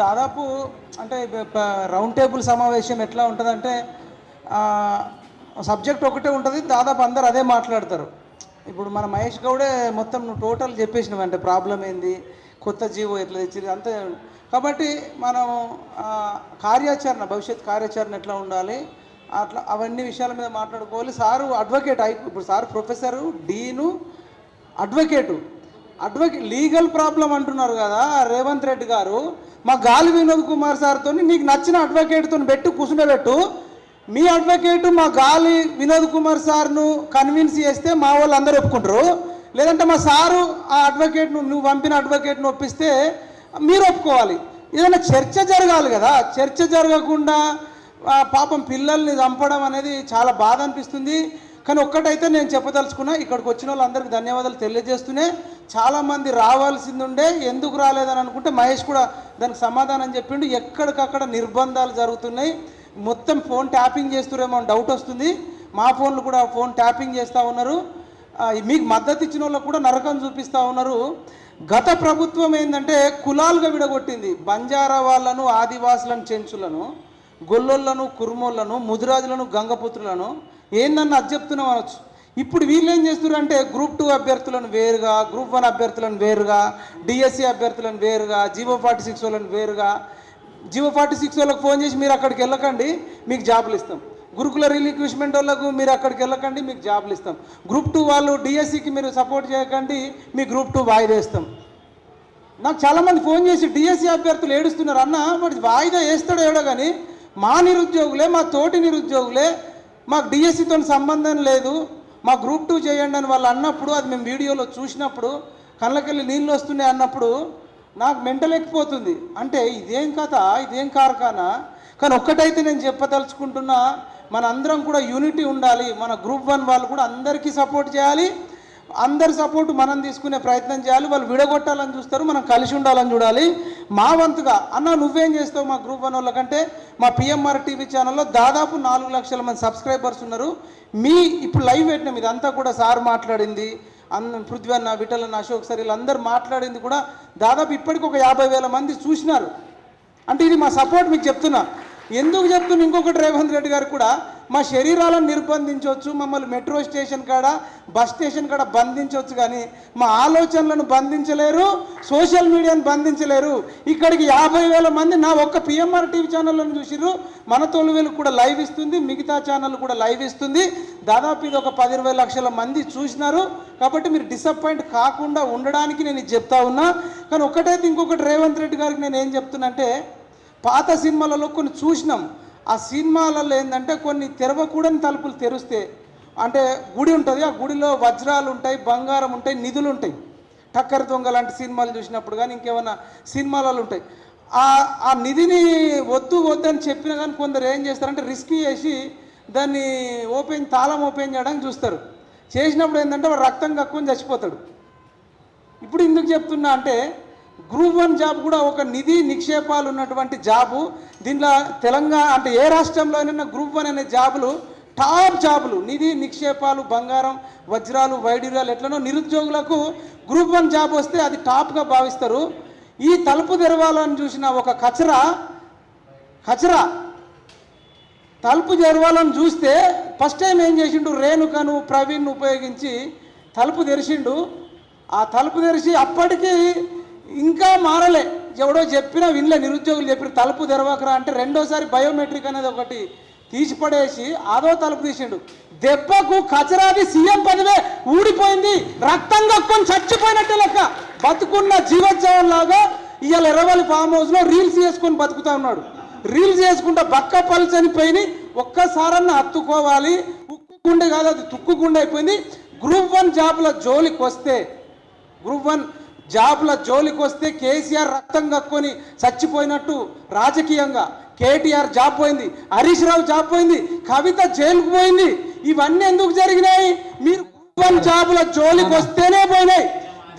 దాదాపు అంటే round table సమావేశం ఎట్లా ఉంటుందంటే సబ్జెక్ట్ ఒకటే ఉంటుంది, దాదాపు అందరు అదే మాట్లాడతారు. ఇప్పుడు మన మహేష్ గౌడే మొత్తం నువ్వు టోటల్ చెప్పేసినావు అంటే ప్రాబ్లం ఏంది, కొత్త జీవో ఎట్లా తెచ్చింది అంతే. కాబట్టి మనం కార్యాచరణ, భవిష్యత్ కార్యాచరణ ఎట్లా ఉండాలి అట్లా అవన్నీ విషయాల మీద మాట్లాడుకోవాలి. సారు అడ్వకేట్ ఇప్పుడు sir professor, dean, advocate legal problem అంటున్నారు కదా రేవంత్ రెడ్డి గారు. మా గాలి వినోద్ కుమార్ సార్తో నీకు నచ్చిన అడ్వకేట్తో పెట్టు, కూర్చుండబెట్టు. మీ అడ్వకేట్ మా గాలి వినోద్ కుమార్ సార్ను కన్విన్స్ చేస్తే మా వాళ్ళు అందరూ ఒప్పుకుంటారు. లేదంటే మా సారు ఆ అడ్వకేట్ను, నువ్వు పంపిన అడ్వకేట్ను ఒప్పిస్తే మీరు ఒప్పుకోవాలి. ఏదైనా చర్చ జరగాలి కదా. చర్చ జరగకుండా పాపం పిల్లల్ని చంపడం అనేది చాలా బాధ అనిపిస్తుంది. కానీ ఒక్కటైతే నేను చెప్పదలుచుకున్నా, ఇక్కడికి వచ్చిన వాళ్ళందరికీ ధన్యవాదాలు తెలియజేస్తూనే, చాలామంది రావాల్సింది ఉండే ఎందుకు రాలేదని అనుకుంటే మహేష్ కూడా దానికి సమాధానం చెప్పిండు. ఎక్కడికక్కడ నిర్బంధాలు జరుగుతున్నాయి, మొత్తం ఫోన్ ట్యాపింగ్ చేస్తురేమో అని డౌట్ వస్తుంది. మా ఫోన్లు కూడా ఫోన్ ట్యాపింగ్ చేస్తూ ఉన్నారు. మీకు మద్దతు ఇచ్చిన వాళ్ళకు కూడా నరకం చూపిస్తూ ఉన్నారు. గత ప్రభుత్వం ఏంటంటే కులాలుగా విడగొట్టింది. బంజారా వాళ్ళను, ఆదివాసులను, చెంచులను, గొల్లోళ్ళను, కుర్మోళ్ళను, ముదిరాజులను, గంగపుత్రులను ఏందన్న అది చెప్తున్నాం అనొచ్చు. ఇప్పుడు వీళ్ళు ఏం చేస్తున్నారు అంటే గ్రూప్ 2 అభ్యర్థులను వేరుగా, గ్రూప్ 1 అభ్యర్థులను వేరుగా, డిఎస్సి అభ్యర్థులను వేరుగా, జీవో 46 వాళ్ళని వేరుగా. జీవో 46 వాళ్ళకి ఫోన్ చేసి మీరు అక్కడికి వెళ్ళకండి మీకు జాబులు ఇస్తాం, గురుకుల రిలిక్విష్మెంట్ వాళ్ళకు మీరు అక్కడికి వెళ్ళకండి మీకు జాబులు ఇస్తాం, గ్రూప్ 2 వాళ్ళు డిఎస్సికి మీరు సపోర్ట్ చేయకండి మీ గ్రూప్ 2 వాయిదా వేస్తాం. నాకు చాలామంది ఫోన్ చేసి డిఎస్సి అభ్యర్థులు ఏడుస్తున్నారు, అన్న వాడు వాయిదా వేస్తాడో ఏడో కానీ మా నిరుద్యోగులే, మా తోటి నిరుద్యోగులే, మాకు డిఎస్సితో సంబంధం లేదు, మా గ్రూప్ 2 చేయండి అని వాళ్ళు అన్నప్పుడు, అది మేము వీడియోలో చూసినప్పుడు కళ్ళకెళ్ళి నీళ్ళు వస్తున్నాయి అన్నప్పుడు నాకు మెంటల్ ఎక్కిపోతుంది. అంటే ఇదేం కథ, ఇదేం కార్ఖానా. కానీ ఒక్కటైతే నేను చెప్పదలుచుకుంటున్నా, మన అందరం కూడా యూనిటీ ఉండాలి. మన గ్రూప్ 1 వాళ్ళు కూడా అందరికీ సపోర్ట్ చేయాలి, అందరి సపోర్టు మనం తీసుకునే ప్రయత్నం చేయాలి. వాళ్ళు విడగొట్టాలని చూస్తారు, మనం కలిసి ఉండాలని చూడాలి. మా వంతుగా అన్న నువ్వేం చేస్తావు మా గ్రూప్ 1 వాళ్ళకంటే, మా పిఎంఆర్ టీవీ ఛానల్లో దాదాపు 4 లక్షల మంది సబ్స్క్రైబర్స్ ఉన్నారు. ఇప్పుడు లైవ్ పెట్టినాం, ఇదంతా కూడా సార్ మాట్లాడింది, పృథ్వీ అన్న, విఠల్ అన్న, అశోక్ సార్ వీళ్ళందరూ మాట్లాడింది కూడా దాదాపు ఇప్పటికి ఒక 50,000 మంది చూసినారు. అంటే ఇది మా సపోర్ట్ మీకు చెప్తున్నా. ఎందుకు చెప్తున్నా ఇంకొకటి, రేవంత్ రెడ్డి గారు కూడా మా శరీరాలను నిర్బంధించవచ్చు, మమ్మల్ని మెట్రో స్టేషన్ కాడ, బస్ స్టేషన్ కాడ బంధించవచ్చు, కానీ మా ఆలోచనలను బంధించలేరు, సోషల్ మీడియాను బంధించలేరు. ఇక్కడికి 50,000 మంది నా ఒక్క పిఎంఆర్ టీవీ ఛానళ్ళను చూసిర్రు. మన తొలివేలు కూడా లైవ్ ఇస్తుంది, మిగతా ఛానల్ కూడా లైవ్ ఇస్తుంది. దాదాపు ఇది ఒక 10-20 లక్షల మంది చూసినారు. కాబట్టి మీరు డిసప్పాయింట్ కాకుండా ఉండడానికి నేను ఇది చెప్తా ఉన్నా. కానీ ఒకటైతే ఇంకొకటి, రేవంత్ రెడ్డి గారికి నేను ఏం చెప్తున్నా, పాత సినిమాలలో కొన్ని చూసినాం. ఆ సినిమాలలో ఏంటంటే కొన్ని తెరవకూడని తలుపులు తెరిస్తే, అంటే గుడి ఉంటుంది, ఆ గుడిలో వజ్రాలు ఉంటాయి, బంగారం ఉంటాయి, నిధులు ఉంటాయి. టక్కరి దొంగ లాంటి సినిమాలు చూసినప్పుడు కానీ ఇంకేమైనా సినిమాలలో ఉంటాయి. ఆ నిధిని వద్దని చెప్పినా కానీ కొందరు ఏం చేస్తారంటే రిస్క్ చేసి దాన్ని తాళం ఓపెన్ చేయడానికి చూస్తారు. చేసినప్పుడు ఏంటంటే వాడు రక్తం కక్కుని చచ్చిపోతాడు. ఇప్పుడు ఎందుకు చెప్తున్నా అంటే, గ్రూప్ 1 జాబ్ కూడా ఒక నిధి నిక్షేపాలు ఉన్నటువంటి జాబు. దీంట్లో తెలంగాణ అంటే ఏ రాష్ట్రంలో అయినా గ్రూప్ 1 అనే జాబులు టాప్ జాబులు. నిధి నిక్షేపాలు, బంగారం, వజ్రాలు, వైడూర్యాలు ఎట్లనో నిరుద్యోగులకు గ్రూప్ 1 జాబ్ వస్తే అది టాప్గా భావిస్తారు. ఈ తలుపు తెరవాలని చూసిన ఒక కచరా తలుపు తెరవాలని చూస్తే ఫస్ట్ టైం ఏం చేసిండు, రేణుకను ప్రవీణ్ను ఉపయోగించి తలుపు తెరిచిండు. ఆ తలుపు తెరిచి అప్పటికి ఇంకా మారలే, ఎవడో చెప్పినా వినలే, నిరుద్యోగులు చెప్పిన తలుపు తెరవకరా అంటే రెండోసారి బయోమెట్రిక్ అనేది ఒకటి తీసిపడేసి అదో తలుపు తీసిండు. దెబ్బకు కచరాది సీఎం పదవే ఊడిపోయింది, రక్తం కక్కుని చచ్చిపోయినట్టే లెక్క. బతుకున్న జీవోత్సవం లాగా ఇవాళ ఎర్రవల్లి ఫామ్ హౌస్లో రీల్స్ చేసుకొని బతుకుతా ఉన్నాడు. రీల్స్ చేసుకుంటా బక్క పలు చనిపోయి ఒక్కసారన్నా హత్తుకోవాలి. ఉక్కుకుండే కాదు, అది తుక్కుకుండా అయిపోయింది. గ్రూప్ 1 జాబ్ల జోలికి వస్తే కేసీఆర్ రక్తం కక్కుని చచ్చిపోయినట్టు రాజకీయంగా, కేటీఆర్ జాబ్ పోయింది, హరీష్ రావు జాబ్ పోయింది, కవిత జైలుకు పోయింది. ఇవన్నీ ఎందుకు జరిగినాయి? మీరు గ్రూప్ 1 జాబుల జోలికి వస్తేనే పోయినాయి.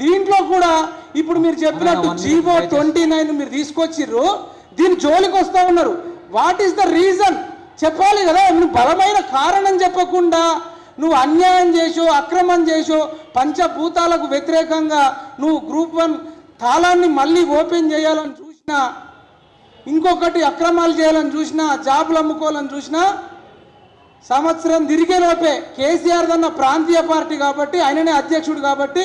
దీంట్లో కూడా ఇప్పుడు మీరు చెప్పినట్టు జీవో 29 మీరు తీసుకొచ్చిర్రు, దీని జోలికి వస్తూ ఉన్నారు. వాట్ ఈస్ ద రీజన్ చెప్పాలి కదా. నువ్వు బలమైన కారణం చెప్పకుండా నువ్వు అన్యాయం చేసో, అక్రమం చేసో, పంచభూతాలకు వ్యతిరేకంగా నువ్వు గ్రూప్ 1 తాళాన్ని మళ్ళీ ఓపెన్ చేయాలని చూసినా ఇంకొకటి అక్రమాలు చేయాలని చూసినా, జాబులు అమ్ముకోవాలని చూసినా సంవత్సరం తిరిగేలోపే కేసీఆర్ దన్న ప్రాంతీయ పార్టీ కాబట్టి, ఆయననే అధ్యక్షుడు కాబట్టి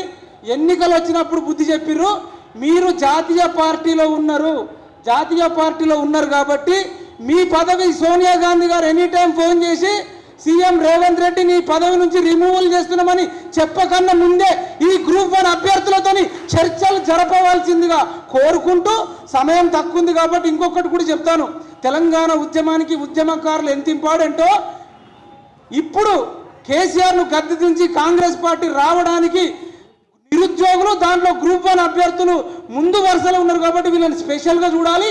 ఎన్నికలు వచ్చినప్పుడు బుద్ధి చెప్పిర్రు. మీరు జాతీయ పార్టీలో ఉన్నారు కాబట్టి మీ పదవి సోనియా గాంధీ గారు ఎనీ టైం ఫోన్ చేసి సీఎం రేవంత్ రెడ్డి నీ పదవి నుంచి రిమూవల్ చేస్తున్నామని చెప్పకన్నా ముందే ఈ గ్రూప్ 1 అభ్యర్థులతోని చర్చలు జరపవలసిందిగా కోరుకుంటూ, సమయం తక్కువ ఉంది కాబట్టి ఇంకొకటి కూడా చెప్తాను. తెలంగాణ ఉద్యమానికి ఉద్యమకారులు ఎంత ఇంపార్టెంటో, ఇప్పుడు కేసీఆర్ను గద్దె దించి కాంగ్రెస్ పార్టీ రావడానికి నిరుద్యోగులు, దాంట్లో గ్రూప్ 1 అభ్యర్థులు ముందు వరుసలో ఉన్నారు కాబట్టి వీళ్ళని స్పెషల్గా చూడాలి.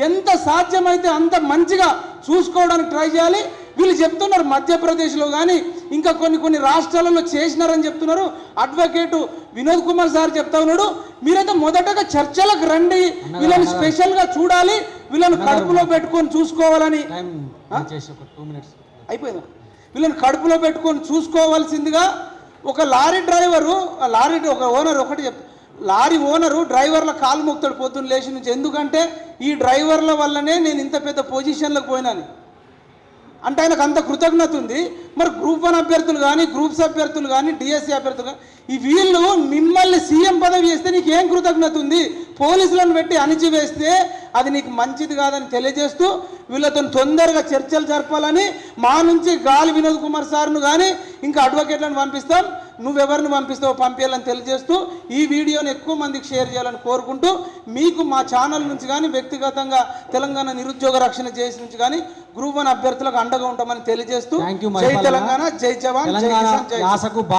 ఎంత సాధ్యమైతే అంత మంచిగా చూసుకోవడానికి ట్రై చేయాలి. వీళ్ళు చెప్తున్నారు మధ్యప్రదేశ్లో కానీ ఇంకా కొన్ని రాష్ట్రాలలో చేసినారని చెప్తున్నారు. అడ్వకేటు వినోద్ కుమార్ సార్ చెప్తా ఉన్నాడు, మీరైతే మొదటగా చర్చలకు రండి, వీళ్ళని స్పెషల్గా చూడాలి, వీళ్ళని కడుపులో పెట్టుకొని చూసుకోవాలని. అయిపోయిందా? వీళ్ళని కడుపులో పెట్టుకొని చూసుకోవాల్సిందిగా ఒక లారీ డ్రైవరు, ఒక ఓనర్ ఒకటి లారీ ఓనరు డ్రైవర్ల కాలు మొక్తాడు పొద్దున్న లేచి నుంచి. ఎందుకంటే ఈ డ్రైవర్ల వల్లనే నేను ఇంత పెద్ద పొజిషన్లకు పోయినాను అంటే ఆయనకు అంత కృతజ్ఞత ఉంది. మరి గ్రూప్ 1 అభ్యర్థులు కానీ, గ్రూప్స్ అభ్యర్థులు కానీ, డిఎస్సీ అభ్యర్థులు కానీ, ఈ వీళ్ళు మిమ్మల్ని సీఎం పదవి చేస్తే నీకు ఏం కృతజ్ఞత ఉంది? పోలీసులను పెట్టి అణిచివేస్తే అది నీకు మంచిది కాదని తెలియజేస్తూ వీళ్ళతో తొందరగా చర్చలు జరపాలని మా నుంచి గాలి వినోద్ కుమార్ సార్ను కానీ ఇంకా అడ్వకేట్లను పంపిస్తాం, నువ్వెవరిని పంపిస్తావో పంపించాలని తెలియజేస్తూ ఈ వీడియోని ఎక్కువ మందికి షేర్ చేయాలని కోరుకుంటూ, మీకు మా ఛానల్ నుంచి కానీ వ్యక్తిగతంగా తెలంగాణ నిరుద్యోగ రక్షణ చేసి నుంచి కానీ గ్రూప్ 1 అభ్యర్థులకు అండగా ఉంటామని తెలియజేస్తూ జై తెలంగాణ, జై జవాన్, జై కిసాన్, జై